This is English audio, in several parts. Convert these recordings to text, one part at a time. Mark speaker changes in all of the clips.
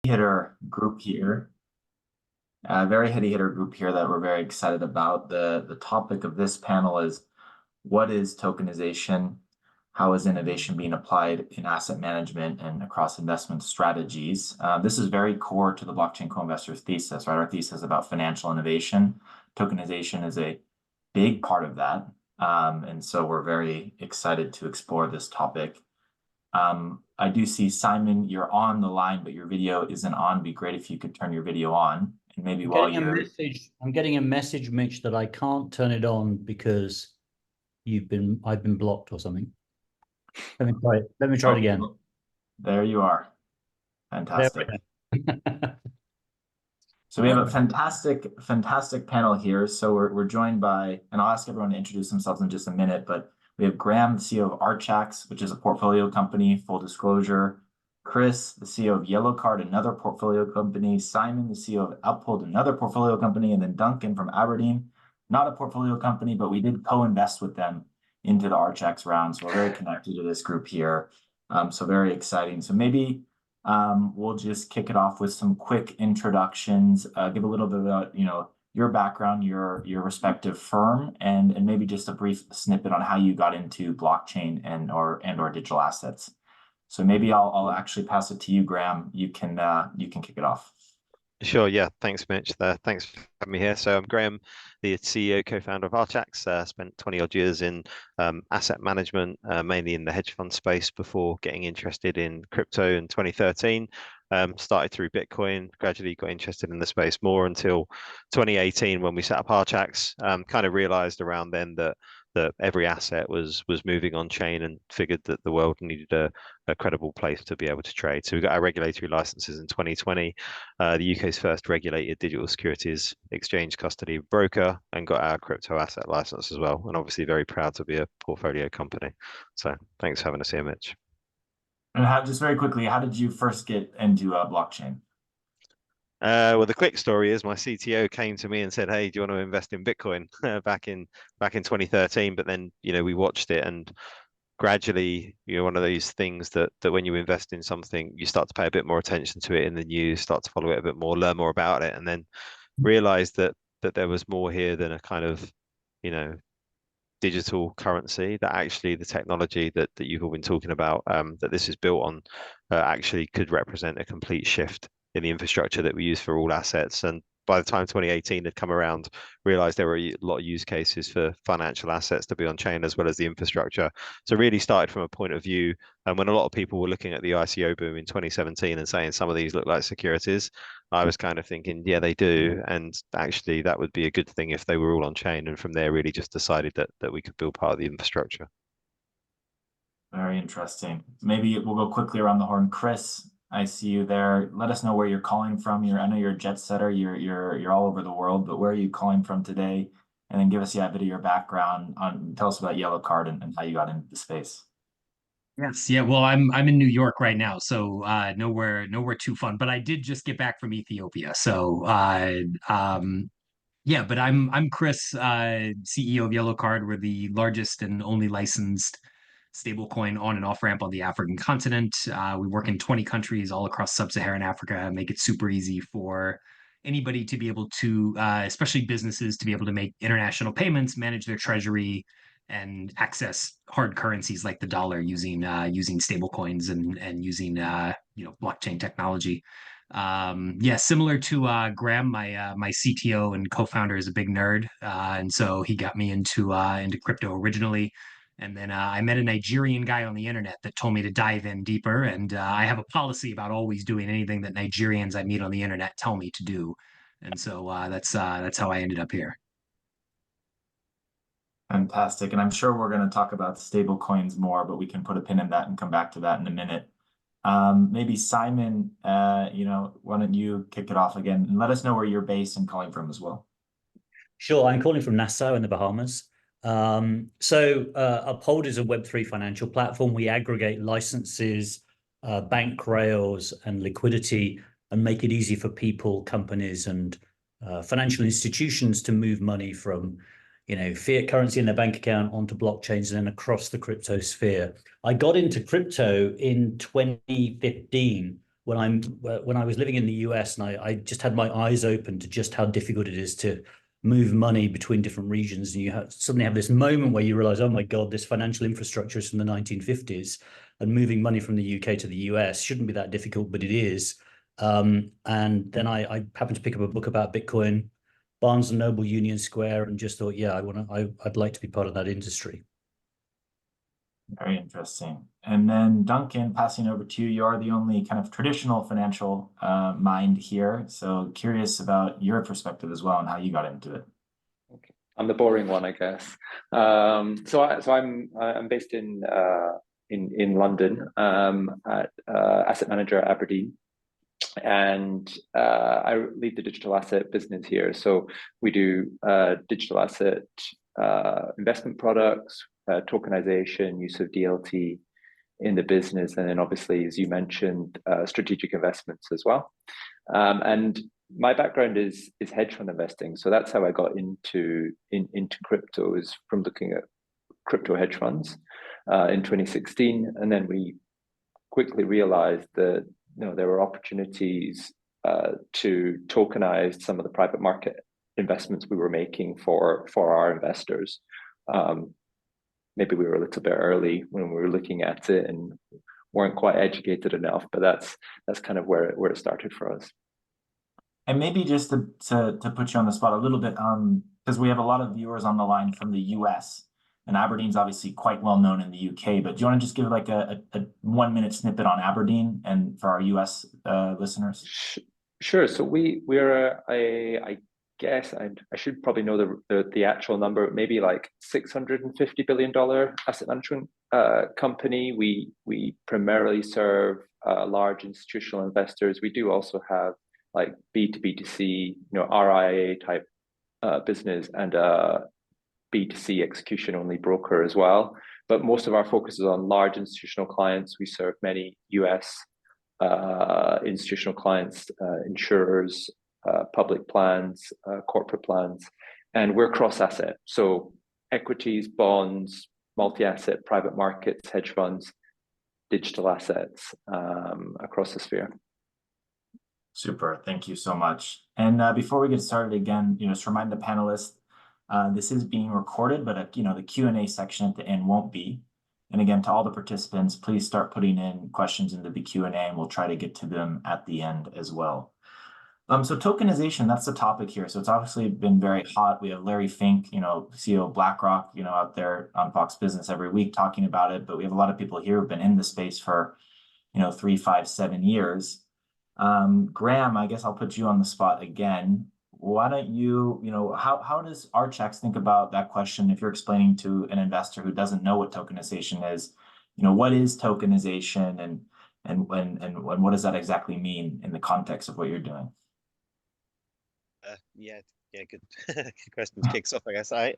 Speaker 1: hitter group here, a very heavy hitter group here that we're very excited about. The topic of this panel is what is tokenization? How is innovation being applied in asset management and across investment strategies? This is very core to the blockchain co-investors thesis, right? Our thesis about financial innovation. Tokenization is a big part of that. And so we're very excited to explore this topic. I do see Simon, you're on the line, but your video isn't on. It'd be great if you could turn your video on. And maybe
Speaker 2: I'm getting a message, Mitch, that I can't turn it on because I've been blocked or something. Let me try it again.
Speaker 1: There you are. Fantastic. So we have a fantastic panel here. So we're joined by, and I'll ask everyone to introduce themselves in just a minute, but we have Graham, the CEO of Archax, which is a portfolio company, full disclosure. Chris, the CEO of YellowCard, another portfolio company. Simon, the CEO of Uphold, another portfolio company. And then Duncan from Aberdeen, not a portfolio company, but we did co-invest with them into the Archax round. So we're very connected to this group here. So very exciting. So maybe we'll just kick it off with some quick introductions, give a little bit about, your background, your respective firm, and maybe just a brief snippet on how you got into blockchain and or digital assets. So maybe I'll actually pass it to you, Graham. You can kick it off.
Speaker 3: Sure. Yeah. Thanks, Mitch. Thanks for having me here. So I'm Graham, the CEO, co-founder of Archax. Spent 20 odd years in asset management, mainly in the hedge fund space before getting interested in crypto in 2013. Started through Bitcoin, gradually got interested in the space more until 2018 when we set up Archax. Kind of realized around then that every asset was moving on chain and figured that the world needed a credible place to be able to trade. So we got our regulatory licenses in 2020, the UK's first regulated digital securities exchange custody broker, and got our crypto asset license as well. And obviously very proud to be a portfolio company. So thanks for having us here, Mitch.
Speaker 1: And just very quickly, how did you first get into blockchain?
Speaker 3: Well, the quick story is my CTO came to me and said, "Hey, do you want to invest in Bitcoin?" back in 2013. But then, we watched it, and gradually, one of those things that when you invest in something, you start to pay a bit more attention to it in the news, start to follow it a bit more, learn more about it, and then realize that there was more here than a kind of, digital currency, that actually the technology that you've all been talking about, that this is built on, actually could represent a complete shift in the infrastructure that we use for all assets. And by the time 2018 had come around, realized there were a lot of use cases for financial assets to be on chain as well as the infrastructure. So really started from a point of view, and when a lot of people were looking at the ICO boom in 2017 and saying some of these look like securities, I was kind of thinking, yeah, they do. And actually that would be a good thing if they were all on chain. And from there, really just decided that we could build part of the infrastructure.
Speaker 1: Very interesting. Maybe we'll go quickly around the horn. Chris, I see you there. Let us know where you're calling from. I know you're a jet setter. You're all over the world, but where are you calling from today? And then give us a bit of your background tell us about YellowCard and how you got into the space.
Speaker 4: Yes, yeah. Well, I'm in New York right now, so nowhere too fun. But I did just get back from Ethiopia, so yeah. But I'm Chris, CEO of YellowCard. We're the largest and only licensed stablecoin on and off ramp on the African continent. We work in 20 countries all across sub-Saharan Africa, make it super easy for anybody to be able to, especially businesses, to be able to make international payments, manage their treasury, and access hard currencies like the dollar using stablecoins and using blockchain technology. Yeah, similar to Graham, my CTO and co-founder is a big nerd, and so he got me into crypto originally. And then I met a Nigerian guy on the internet that told me to dive in deeper. And I have a policy about always doing anything that Nigerians I meet on the internet tell me to do. And so that's how I ended up here.
Speaker 1: Fantastic. And I'm sure we're going to talk about stable coins more, but we can put a pin in that and come back to that in a minute. Maybe Simon, why don't you kick it off again and let us know where you're based and calling from as well.
Speaker 2: Sure. I'm calling from Nassau in the Bahamas. Uphold is a Web3 financial platform. We aggregate licenses, bank rails, and liquidity, and make it easy for people, companies, and financial institutions to move money from fiat currency in their bank account onto blockchains and then across the crypto sphere. I got into crypto in 2015 when I was living in the US, and I just had my eyes open to just how difficult it is to move money between different regions, and you suddenly have this moment where you realize, oh my God, this financial infrastructure is from the 1950s, and moving money from the UK to the US shouldn't be that difficult, but it is. And then I happened to pick up a book about Bitcoin, Barnes and Noble, Union Square, and just thought, yeah, I'd like to be part of that industry.
Speaker 1: Very interesting. And then Duncan, passing over to you, you are the only kind of traditional financial mind here. So curious about your perspective as well and how you got into it.
Speaker 5: Okay. I'm the boring one, I guess. I'm based in London at asset manager at Aberdeen. And I lead the digital asset business here. So we do digital asset investment products, tokenization, use of DLT in the business, and then obviously, as you mentioned, strategic investments as well. And my background is hedge fund investing, so that's how I got into crypto, is from looking at crypto hedge funds in 2016, and then we quickly realized that there were opportunities to tokenize some of the private market investments we were making for our investors. Maybe we were a little bit early when we were looking at it and weren't quite educated enough, but that's kind of where it started for us.
Speaker 1: And maybe just to put you on the spot a little bit, because we have a lot of viewers on the line from the US, and Aberdeen's obviously quite well known in the UK, but do you want to just give like a 1 minute snippet on Aberdeen and for our US listeners?
Speaker 5: Sure. So we're I guess I should probably know the actual number, maybe like $650 billion asset management company. We primarily serve large institutional investors. We do also have like B2B2C, RIA type business, and B2C execution only broker as well. But most of our focus is on large institutional clients. We serve many US institutional clients, insurers, public plans, corporate plans, and we're cross-asset. So equities, bonds, multi-asset, private markets, hedge funds, digital assets across the sphere.
Speaker 1: Super, thank you so much. And before we get started again, just remind the panelists, this is being recorded, but the Q&A section at the end won't be. And again, to all the participants, please start putting in questions into the Q&A, and we'll try to get to them at the end as well. So tokenization, that's the topic here. So it's obviously been very hot. We have Larry Fink, CEO of BlackRock, out there on Fox Business every week talking about it. But we have a lot of people here who've been in the space for, 3, 5, 7 years. Graham, I guess I'll put you on the spot again. Why don't you, how does Archax think about that question if you're explaining to an investor who doesn't know what tokenization is? What is tokenization and what does that exactly mean in the context of what you're doing?
Speaker 3: Yeah, good good question to kick off, I guess. I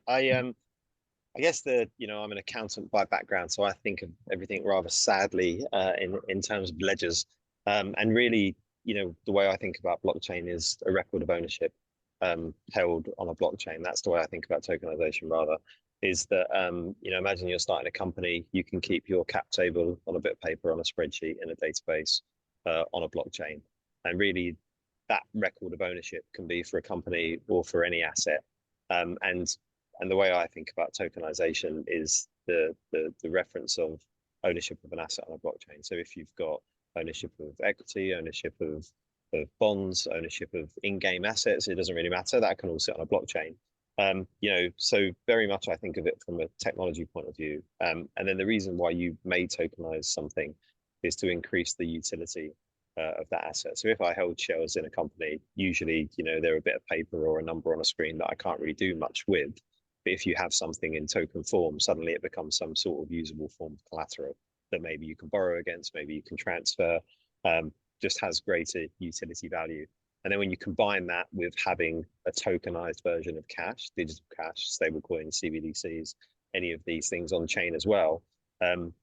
Speaker 3: guess I'm an accountant by background, so I think of everything rather sadly in terms of ledgers. And really, the way I think about blockchain is a record of ownership held on a blockchain. That's the way I think about tokenization, rather, is that, imagine you're starting a company, you can keep your cap table on a bit of paper, on a spreadsheet, in a database, on a blockchain. And really, that record of ownership can be for a company or for any asset. And the way I think about tokenization is the reference of ownership of an asset on a blockchain. So if you've got ownership of equity, ownership of bonds, ownership of in-game assets, it doesn't really matter. That can all sit on a blockchain. So very much I think of it from a technology point of view. And then the reason why you may tokenize something is to increase the utility of that asset. So if I held shares in a company, usually, they're a bit of paper or a number on a screen that I can't really do much with. But if you have something in token form, suddenly it becomes some sort of usable form of collateral that maybe you can borrow against, maybe you can transfer, just has greater utility value. And then when you combine that with having a tokenized version of cash, digital cash, stablecoins, CBDCs, any of these things on chain as well,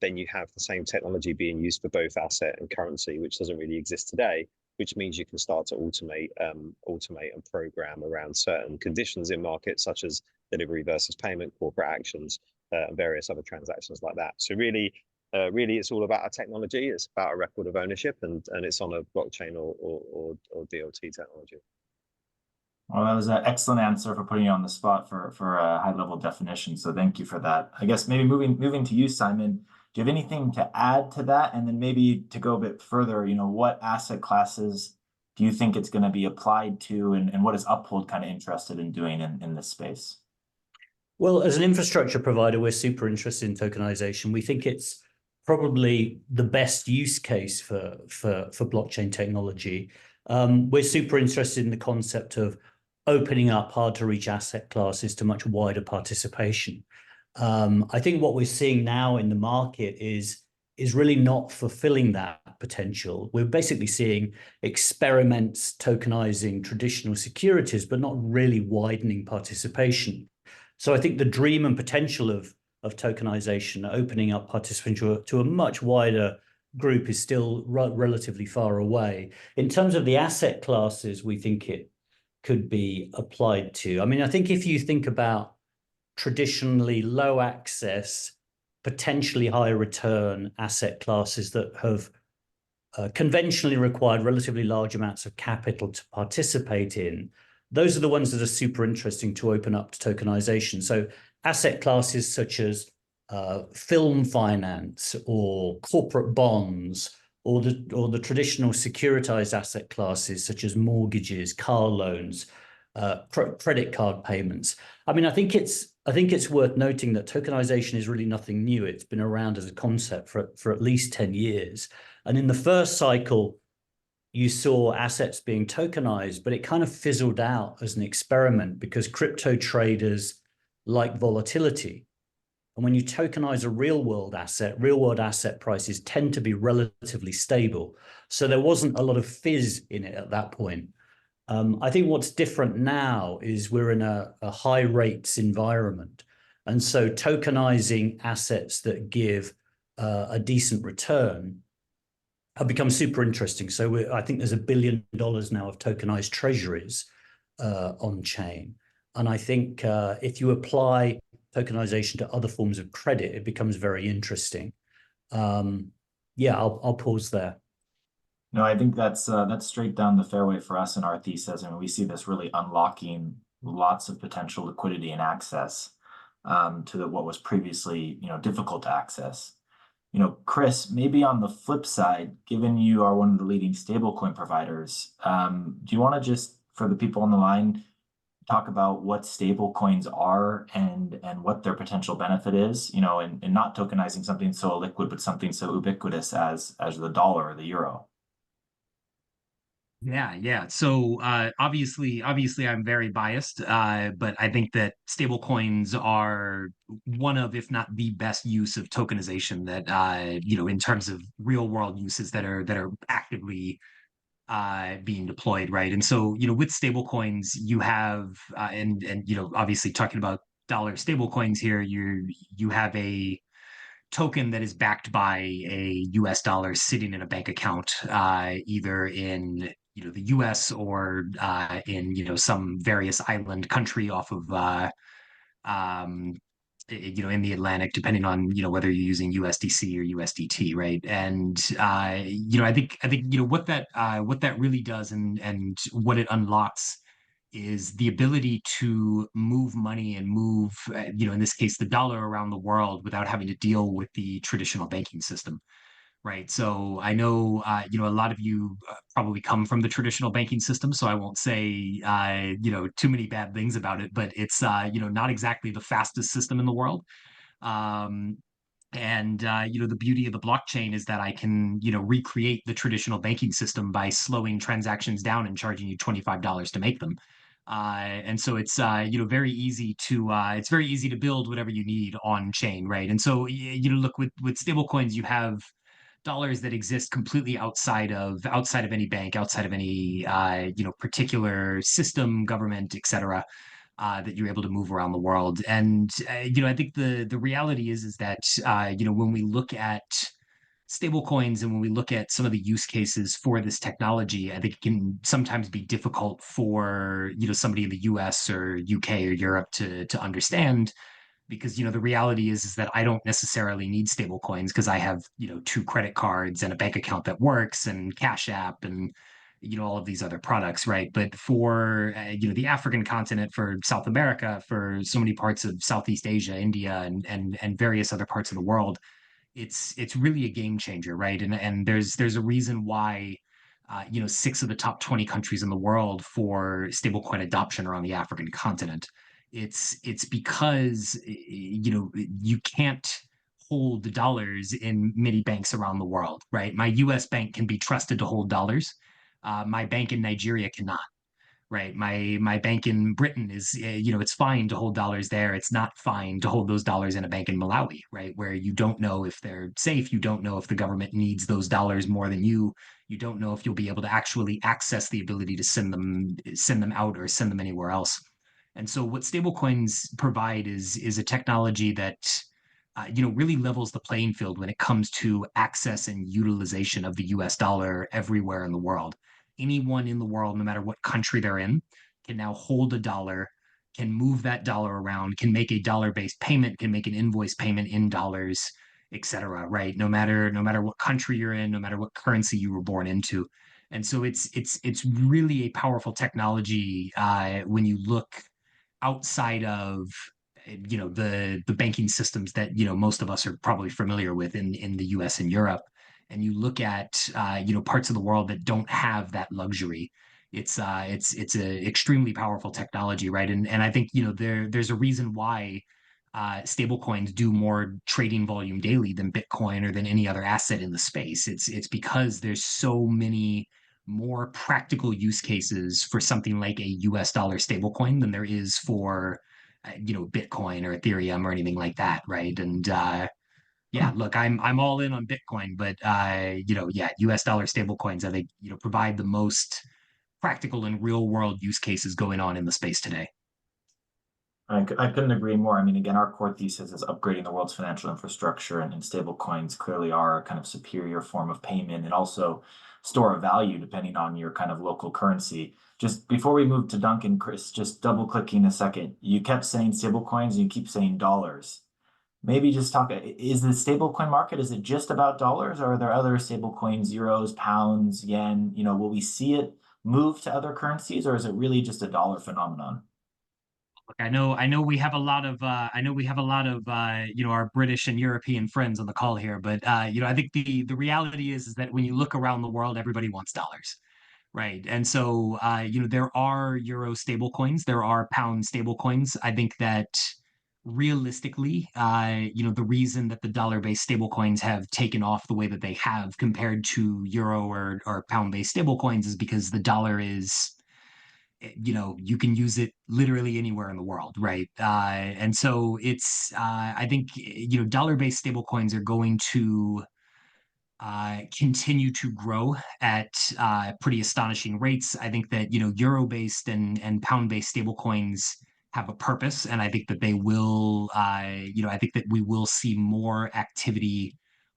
Speaker 3: then you have the same technology being used for both asset and currency, which doesn't really exist today, which means you can start to automate and program around certain conditions in markets, such as delivery versus payment, corporate actions, and various other transactions like that. So really, really it's all about a technology. It's about a record of ownership, and it's on a blockchain or DLT technology.
Speaker 1: Well, that was an excellent answer for putting you on the spot for a high level definition. So thank you for that. I guess maybe moving to you, Simon. Do you have anything to add to that? And then maybe to go a bit further, what asset classes do you think it's going to be applied to, and what is Uphold kind of interested in doing in this space?
Speaker 2: Well, as an infrastructure provider, we're super interested in tokenization. We think it's probably the best use case for blockchain technology. We're super interested in the concept of opening up hard to reach asset classes to much wider participation. I think what we're seeing now in the market is really not fulfilling that potential. We're basically seeing experiments tokenizing traditional securities, but not really widening participation. So I think the dream and potential of tokenization, opening up participation to a much wider group, is still relatively far away. In terms of the asset classes we think it could be applied to, I mean, I think if you think about traditionally low access, potentially high return asset classes that have conventionally required relatively large amounts of capital to participate in, those are the ones that are super interesting to open up to tokenization. So asset classes such as film finance or corporate bonds, or the traditional securitized asset classes such as mortgages, car loans, credit card payments. I mean, I think it's worth noting that tokenization is really nothing new. It's been around as a concept for at least 10 years. And in the first cycle, you saw assets being tokenized, but it kind of fizzled out as an experiment because crypto traders like volatility. And when you tokenize a real world asset prices tend to be relatively stable. So there wasn't a lot of fizz in it at that point. I think what's different now is we're in a high rates environment. And so tokenizing assets that give a decent return have become super interesting. So I think there's $1 billion now of tokenized treasuries on chain. And I think if you apply tokenization to other forms of credit, it becomes very interesting. Yeah, I'll pause there.
Speaker 1: No, I think that's straight down the fairway for us in our thesis, and we see this really unlocking lots of potential liquidity and access to what was previously difficult to access. Chris, maybe on the flip side, given you are one of the leading stablecoin providers, do you want to just, for the people on the line, talk about what stablecoins are and what their potential benefit is, and not tokenizing something so liquid, but something so ubiquitous as the dollar or the euro?
Speaker 4: Yeah. So obviously I'm very biased, but I think that stablecoins are one of, if not the best use of tokenization that in terms of real world uses that are actively being deployed, right? And so with stablecoins, you have and obviously talking about dollar stablecoins here, you have a token that is backed by a US dollar sitting in a bank account, either in the US or in some various island country off of in the Atlantic, depending on whether you're using USDC or USDT, right? And I think what that really does and what it unlocks is the ability to move money and move in this case the dollar around the world without having to deal with the traditional banking system. Right. So I know, a lot of you probably come from the traditional banking system, so I won't say, too many bad things about it, but it's, not exactly the fastest system in the world. And the beauty of the blockchain is that I can, recreate the traditional banking system by slowing transactions down and charging you $25 to make them. And so it's very easy to build whatever you need on chain, right? And so look, with stablecoins, you have dollars that exist completely outside of any bank, outside of any particular system, government, etc., that you're able to move around the world. And I think the reality is that when we look at stablecoins and when we look at some of the use cases for this technology, I think it can sometimes be difficult for somebody in the US or UK or Europe to understand. because the reality is that I don't necessarily need stable coins because I have 2 credit cards and a bank account that works and Cash App and all of these other products, right? But for the African continent, for South America, for so many parts of Southeast Asia, India, and various other parts of the world, it's really a game changer, right? And there's a reason why 6 of the top 20 countries in the world for stablecoin adoption are on the African continent. It's because you can't hold dollars in many banks around the world, right? My US bank can be trusted to hold dollars. My bank in Nigeria cannot, right? My bank in Britain is, it's fine to hold dollars there. It's not fine to hold those dollars in a bank in Malawi, right? Where you don't know if they're safe. You don't know if the government needs those dollars more than you. You don't know if you'll be able to actually access the ability to send them out or send them anywhere else. And so what stablecoins provide is a technology that really levels the playing field when it comes to access and utilization of the US dollar everywhere in the world. Anyone in the world, no matter what country they're in, can now hold a dollar, can move that dollar around, can make a dollar-based payment, can make an invoice payment in dollars, etc. Right? No matter what country you're in, no matter what currency you were born into. And so it's really a powerful technology when you look outside of the banking systems that most of us are probably familiar with in the US and Europe, and you look at parts of the world that don't have that luxury. It's a extremely powerful technology, right? And I think there's a reason why stable coins do more trading volume daily than Bitcoin or than any other asset in the space. It's because there's so many more practical use cases for something like a US dollar stablecoin than there is for Bitcoin or Ethereum or anything like that, right? And yeah, look, I'm all in on Bitcoin, but US dollar stablecoins, I think, provide the most practical and real world use cases going on in the space today.
Speaker 1: I couldn't agree more. I mean, again, our core thesis is upgrading the world's financial infrastructure, and stable coins clearly are a kind of superior form of payment and also store of value depending on your kind of local currency. Just before we move to Duncan, Chris, just double clicking a second. You kept saying stable coins and you keep saying dollars. Maybe just talk, is the stablecoin market, is it just about dollars, or are there other stable coins, euros, pounds, yen? Will we see it move to other currencies, or is it really just a dollar phenomenon?
Speaker 4: Look, I know we have a lot of our British and European friends on the call here, but I think the reality is that when you look around the world, everybody wants dollars, right? And so there are euro stable coins, there are pound stable coins. I think that realistically, the reason that the dollar-based stable coins have taken off the way that they have compared to euro or pound-based stable coins is because the dollar is you can use it literally anywhere in the world, right? And so it's I think dollar-based stablecoins are going to continue to grow at pretty astonishing rates. I think that euro-based and pound-based stablecoins have a purpose, and I think that they will. I think that we will see more activity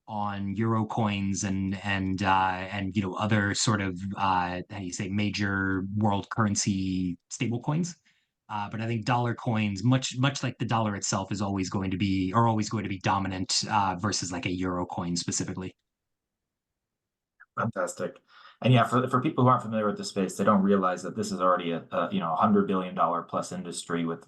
Speaker 4: on euro coins and other sort of how do you say major world currency stable coins. But I think dollar coins, much like the dollar itself, are always going to be dominant versus like a euro coin specifically.
Speaker 1: Fantastic. And yeah, for people who aren't familiar with the space, they don't realize that this is already a $100 billion plus industry with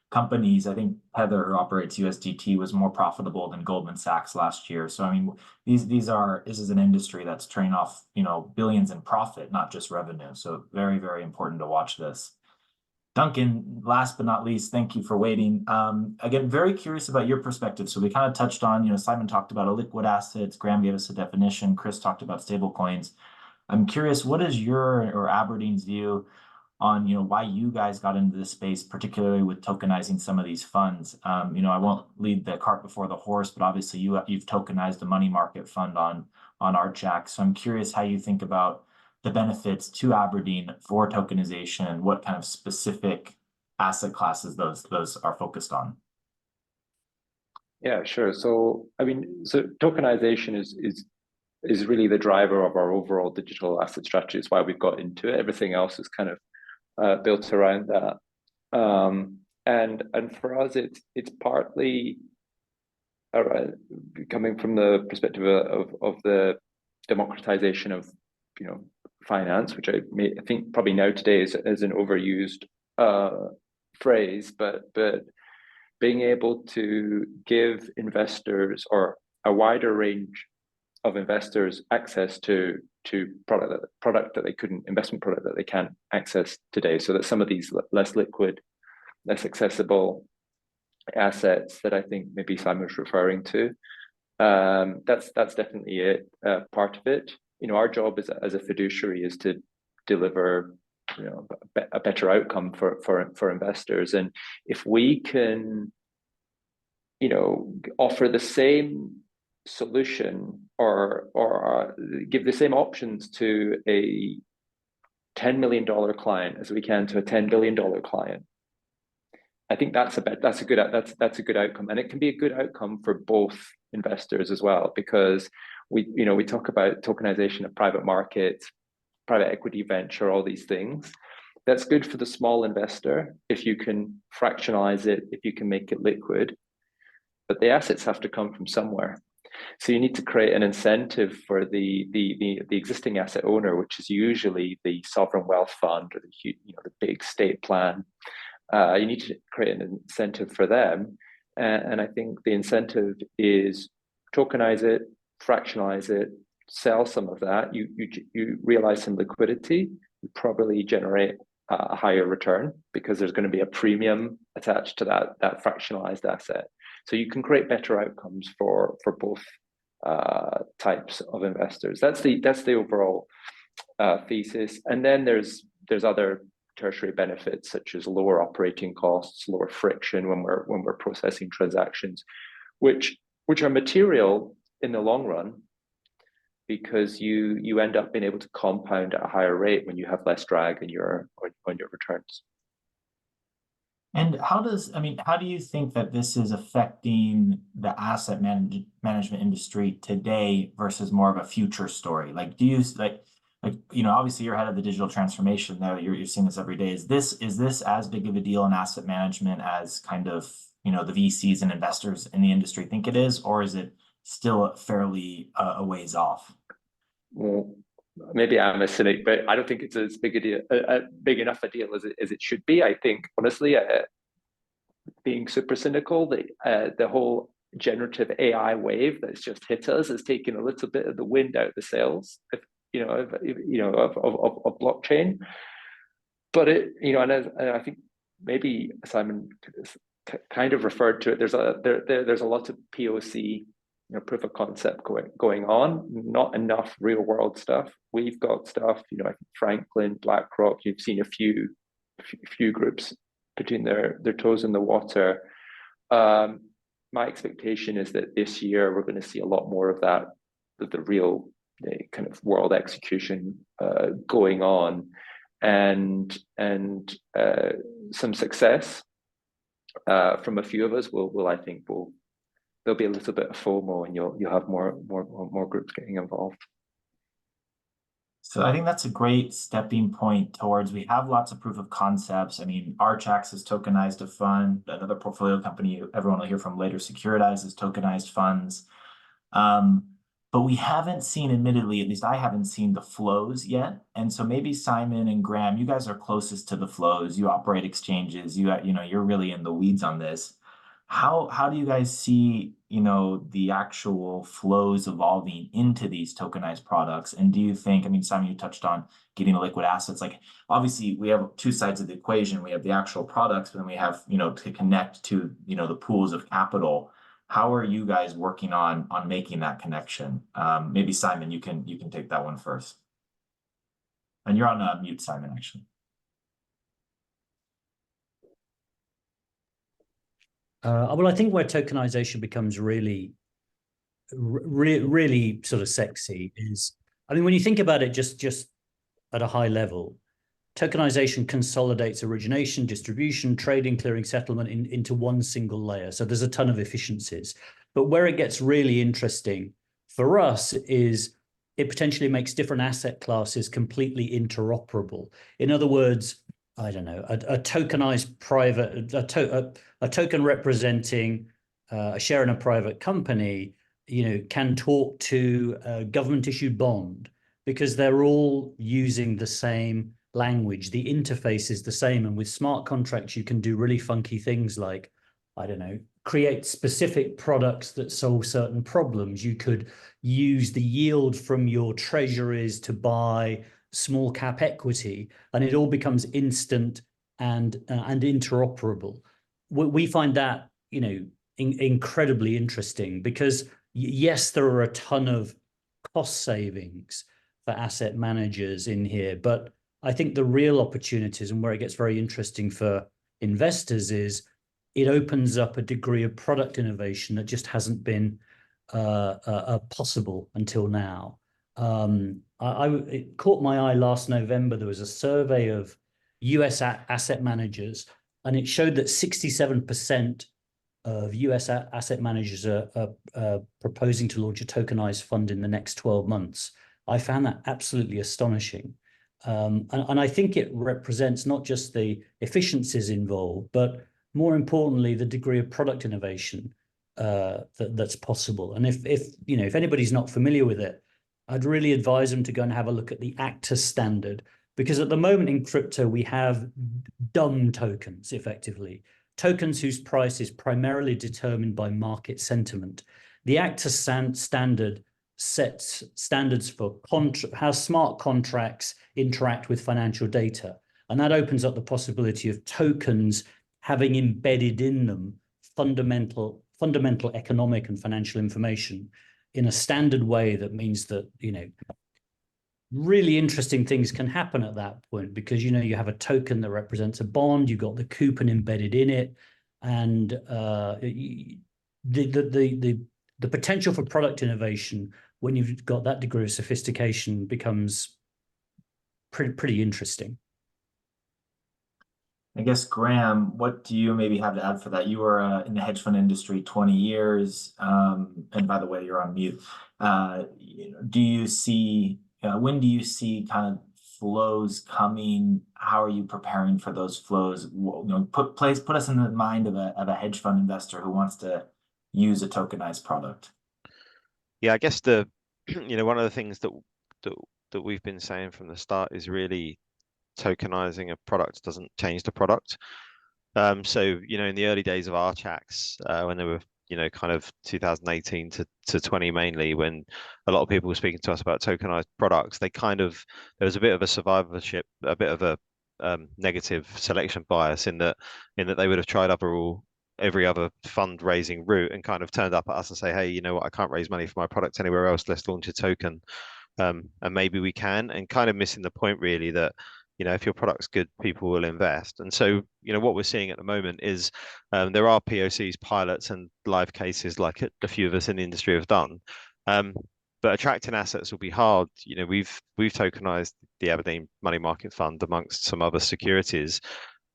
Speaker 1: companies. I think Tether, who operates USDT, was more profitable than Goldman Sachs last year. So I mean, this is an industry that's trading off billions in profit, not just revenue. So very, very important to watch this. Duncan, last but not least, thank you for waiting. Again, very curious about your perspective. So we kind of touched on, Simon talked about illiquid assets, Graham gave us a definition, Chris talked about stable coins. I'm curious, what is your or Aberdeen's view on why you guys got into this space, particularly with tokenizing some of these funds? I won't lead the cart before the horse, but obviously you've tokenized a money market fund on Archax. So I'm curious how you think about the benefits to Aberdeen for tokenization and what kind of specific asset classes those are focused on.
Speaker 5: Yeah, sure. So I mean, so tokenization is really the driver of our overall digital asset strategy. It's why we've got into it. Everything else is kind of built around that. and for us, it's partly coming from the perspective of the democratization of finance, which I think probably now today is an overused phrase, but being able to give investors or a wider range of investors access to investment product that they can't access today, so that some of these less liquid, less accessible assets that I think maybe Simon was referring to, that's definitely it, part of it. Our job as a fiduciary is to deliver a better outcome for investors, and if we can offer the same solution or give the same options to a $10 million client as we can to a $10 billion client, I think that's a good outcome, and it can be a good outcome for both investors as well, because we talk about tokenization of private markets, private equity, venture, all these things. That's good for the small investor if you can fractionalize it, if you can make it liquid, but the assets have to come from somewhere. So you need to create an incentive for the existing asset owner, which is usually the sovereign wealth fund or the big state plan. You need to create an incentive for them, and I think the incentive is tokenize it, fractionalize it, sell some of that. You realize some liquidity, you probably generate a higher return because there's going to be a premium attached to that fractionalized asset. So you can create better outcomes for both types of investors. That's the overall thesis. And then there's other tertiary benefits such as lower operating costs, lower friction when we're processing transactions, which are material in the long run, because you end up being able to compound at a higher rate when you have less drag on your returns.
Speaker 1: And how do you think that this is affecting the asset management industry today versus more of a future story? Like, do you obviously you're head of the digital transformation there, you're seeing this every day. Is this as big of a deal in asset management as kind of, the VCs and investors in the industry think it is, or is it still fairly a ways off?
Speaker 5: Well, maybe I'm a cynic, but I don't think it's as big enough a deal as it should be. I think, honestly, being super cynical, the whole generative AI wave that's just hit us has taken a little bit of the wind out of the sails of blockchain. But and I think maybe Simon kind of referred to it. There's a lot of POC, proof of concept going on, not enough real world stuff. We've got stuff, Franklin, BlackRock. You've seen a few groups putting their toes in the water. My expectation is that this year we're going to see a lot more of that, the real kind of world execution going on, and some success from a few of us I think there'll be a little bit of FOMO, and you'll have more groups getting involved.
Speaker 1: So I think that's a great stepping point towards, we have lots of proof of concepts. I mean, Archax has tokenized a fund. Another portfolio company everyone will hear from later, securitizes tokenized funds. But we haven't seen, admittedly, at least I haven't seen the flows yet. And so maybe Simon and Graham, you guys are closest to the flows. You operate exchanges. You're really in the weeds on this. How do you guys see, the actual flows evolving into these tokenized products? And do you think, Simon, you touched on getting liquid assets. Like, obviously, we have two sides of the equation. We have the actual products, but then we have, to connect to, the pools of capital. How are you guys working on making that connection? Maybe Simon, you can take that one first. And you're on mute, Simon, actually.
Speaker 2: Well, I think where tokenization becomes really sort of sexy is, when you think about it just at a high level, tokenization consolidates origination, distribution, trading, clearing, settlement into one single layer. So there's a ton of efficiencies. But where it gets really interesting for us is it potentially makes different asset classes completely interoperable. In other words, I don't know, a tokenized private, a token representing a share in a private company, can talk to a government issued bond because they're all using the same language. The interface is the same. And with smart contracts, you can do really funky things like, I don't know, create specific products that solve certain problems. You could use the yield from your treasuries to buy small cap equity, and it all becomes instant and interoperable. We find that incredibly interesting because yes, there are a ton of cost savings for asset managers in here, but I think the real opportunities and where it gets very interesting for investors is it opens up a degree of product innovation that just hasn't been possible until now. It caught my eye last November. There was a survey of US asset managers, and it showed that 67% of US asset managers are proposing to launch a tokenized fund in the next 12 months. I found that absolutely astonishing. And I think it represents not just the efficiencies involved, but more importantly, the degree of product innovation that's possible. And if anybody's not familiar with it, I'd really advise them to go and have a look at the Actus standard, because at the moment in crypto, we have dumb tokens, effectively. Tokens whose price is primarily determined by market sentiment. The Actus standard sets standards for how smart contracts interact with financial data. And that opens up the possibility of tokens having embedded in them fundamental economic and financial information in a standard way that means that, really interesting things can happen at that point, because, you have a token that represents a bond, you've got the coupon embedded in it, and the potential for product innovation when you've got that degree of sophistication becomes pretty interesting.
Speaker 1: I guess, Graham, what do you maybe have to add for that? You were in the hedge fund industry 20 years, and by the way, you're on mute. Do you see, when do you see kind of flows coming? How are you preparing for those flows? Put us in the mind of a hedge fund investor who wants to use a tokenized product.
Speaker 3: Yeah, I guess one of the things that we've been saying from the start is really tokenizing a product doesn't change the product. So in the early days of Archax, when they were kind of 2018 to 20 mainly, when a lot of people were speaking to us about tokenized products, there was a bit of a survivorship, a bit of a negative selection bias in that they would have tried every other fundraising route and kind of turned up at us and say, hey, you know what, I can't raise money for my product anywhere else, let's launch a token. And maybe we can, and kind of missing the point really that if your product's good, people will invest. And so what we're seeing at the moment is there are POCs, pilots, and live cases like a few of us in the industry have done, but attracting assets will be hard. We've tokenized the Aberdeen Money Market Fund amongst some other securities.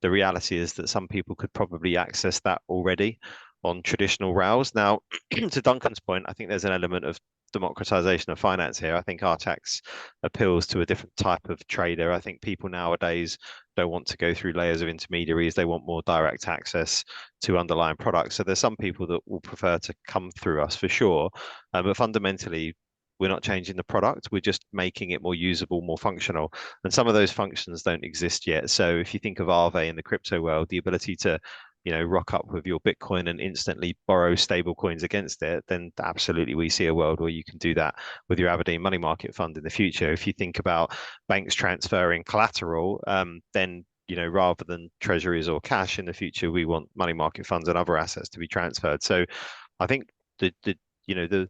Speaker 3: The reality is that some people could probably access that already on traditional rails. Now, to Duncan's point, I think there's an element of democratization of finance here. I think Archax appeals to a different type of trader. I think people nowadays don't want to go through layers of intermediaries. They want more direct access to underlying products. So there's some people that will prefer to come through us for sure. But fundamentally, we're not changing the product. We're just making it more usable, more functional. And some of those functions don't exist yet. So if you think of Aave in the crypto world, the ability to rock up with your Bitcoin and instantly borrow stable coins against it, then absolutely we see a world where you can do that with your Aberdeen Money Market Fund in the future. If you think about banks transferring collateral, then rather than treasuries or cash in the future, we want money market funds and other assets to be transferred. So I think the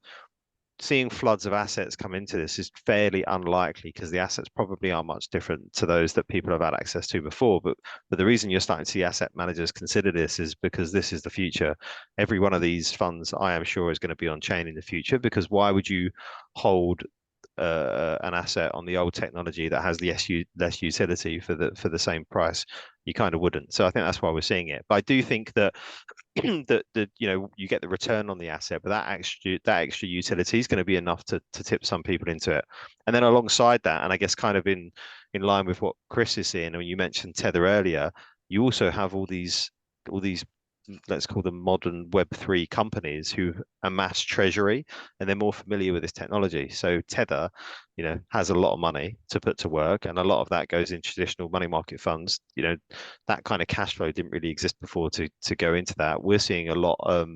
Speaker 3: seeing floods of assets come into this is fairly unlikely, because the assets probably are much different to those that people have had access to before. But the reason you're starting to see asset managers consider this is because this is the future. Every one of these funds, I am sure, is going to be on chain in the future, because why would you hold an asset on the old technology that has less utility for the same price? You kind of wouldn't. So I think that's why we're seeing it. But I do think that that you get the return on the asset, but that extra utility is going to be enough to tip some people into it. And then alongside that, and I guess kind of in line with what Chris is saying, and you mentioned Tether earlier, you also have all these let's call them modern Web3 companies who amass treasury, and they're more familiar with this technology. So Tether, has a lot of money to put to work, and a lot of that goes in traditional money market funds. That kind of cash flow didn't really exist before to go into that. We're seeing a lot of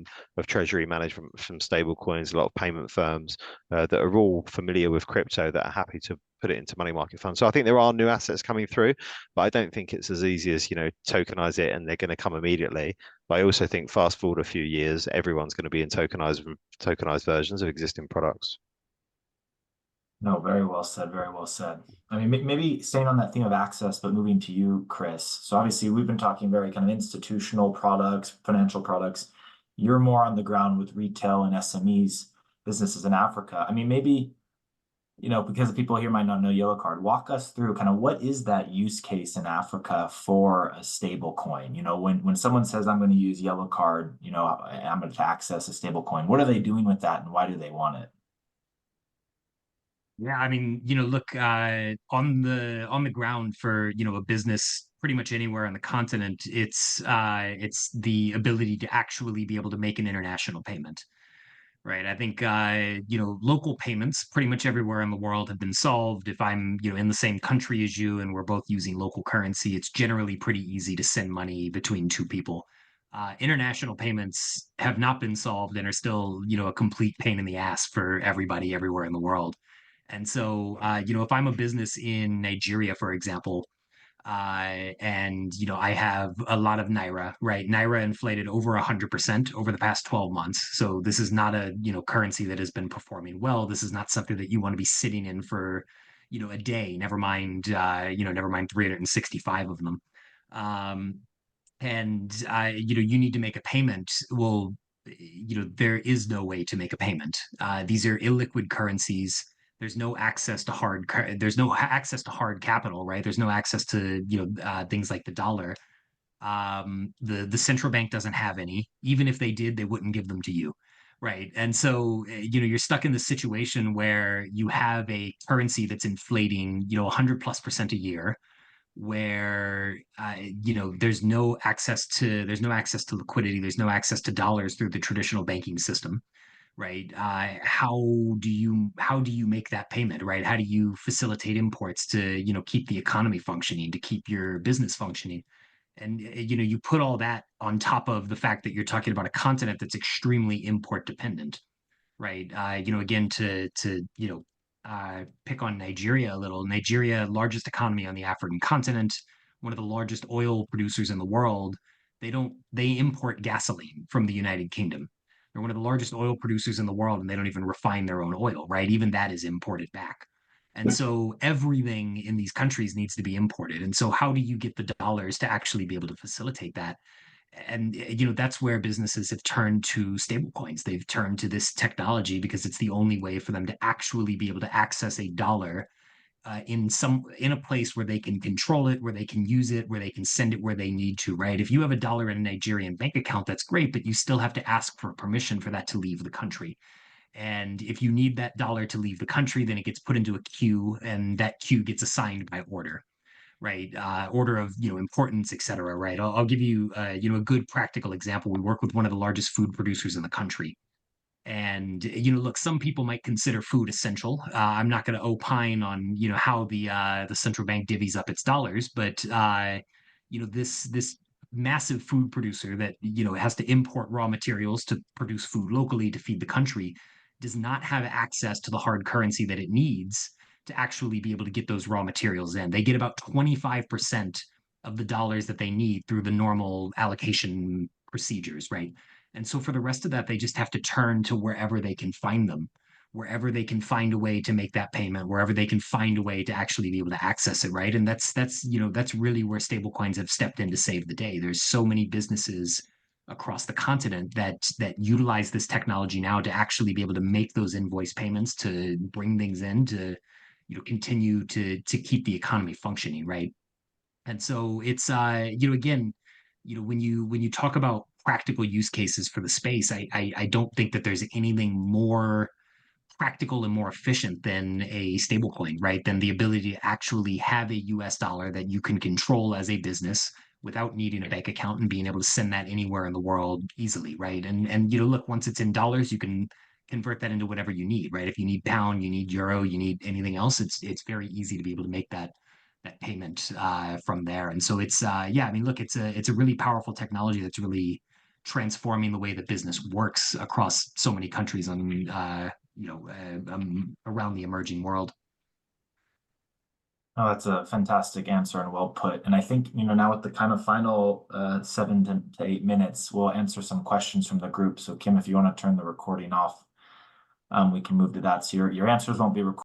Speaker 3: treasury management from stable coins, a lot of payment firms that are all familiar with crypto that are happy to put it into money market funds. So I think there are new assets coming through, but I don't think it's as easy as, tokenize it and they're going to come immediately. But I also think fast forward a few years, everyone's going to be in tokenized versions of existing products.
Speaker 1: No, very well said. Very well said. I mean, maybe staying on that theme of access, but moving to you, Chris. So obviously we've been talking very kind of institutional products, financial products. You're more on the ground with retail and SMEs, businesses in Africa. I mean, maybe, because the people here might not know YellowCard, walk us through kind of what is that use case in Africa for a stable coin? When someone says, I'm going to use YellowCard, I'm going to access a stable coin, what are they doing with that and why do they want it?
Speaker 4: Yeah, I mean, look, on the ground for, a business pretty much anywhere on the continent, it's the ability to actually be able to make an international payment, right? I think local payments pretty much everywhere in the world have been solved. If I'm, in the same country as you and we're both using local currency, it's generally pretty easy to send money between two people. International payments have not been solved and are still, a complete pain in the ass for everybody everywhere in the world. And so, if I'm a business in Nigeria, for example, and I have a lot of Naira, right? Naira inflated over 100% over the past 12 months. So this is not a, currency that has been performing well. This is not something that you want to be sitting in for, a day, never mind, never mind 365 of them. And you need to make a payment. Well, there is no way to make a payment. These are illiquid currencies. There's no access to hard capital, right? There's no access to things like the dollar. The central bank doesn't have any. Even if they did, they wouldn't give them to you, right? And so you're stuck in this situation where you have a currency that's inflating 100+% a year, where there's no access to liquidity, there's no access to dollars through the traditional banking system, right? How do you make that payment, right? How do you facilitate imports to keep the economy functioning, to keep your business functioning? And you put all that on top of the fact that you're talking about a continent that's extremely import dependent, right? Again, to pick on Nigeria a little. Nigeria, largest economy on the African continent, one of the largest oil producers in the world. They import gasoline from the United Kingdom. They're one of the largest oil producers in the world, and they don't even refine their own oil, right? Even that is imported back. And so everything in these countries needs to be imported. And so how do you get the dollars to actually be able to facilitate that? And that's where businesses have turned to stablecoins. They've turned to this technology because it's the only way for them to actually be able to access a dollar in a place where they can control it, where they can use it, where they can send it where they need to, right? If you have a dollar in a Nigerian bank account, that's great, but you still have to ask for permission for that to leave the country. And if you need that dollar to leave the country, then it gets put into a queue, and that queue gets assigned by order, right? Order of importance, et cetera, right? I'll give you a good practical example. We work with one of the largest food producers in the country, and look, some people might consider food essential. I'm not going to opine on how the central bank divvies up its dollars, but this massive food producer that has to import raw materials to produce food locally to feed the country does not have access to the hard currency that it needs to actually be able to get those raw materials in. They get about 25% of the dollars that they need through the normal allocation procedures, right? And so for the rest of that, they just have to turn to wherever they can find them, wherever they can find a way to make that payment, wherever they can find a way to actually be able to access it, right? And that's really where stablecoins have stepped in to save the day. There's so many businesses across the continent that utilize this technology now to actually be able to make those invoice payments, to bring things in, to continue to keep the economy functioning, right? And so it's again, when you talk about practical use cases for the space, I don't think that there's anything more practical and more efficient than a stablecoin, right? Than the ability to actually have a US dollar that you can control as a business without needing a bank account and being able to send that anywhere in the world easily, right? And you know, look, once it's in dollars, you can convert that into whatever you need, right? If you need pound, you need euro, you need anything else, it's very easy to be able to make that payment from there. And so it's yeah, I mean, look, it's a really powerful technology that's really transforming the way that business works across so many countries and you know, around the emerging world.
Speaker 1: Oh, that's a fantastic answer and well put. And I think, you know, now with the kind of final 7 to 8 minutes, we'll answer some questions from the group. So Kim, if you want to turn the recording off, we can move to that. So your answers won't be recorded.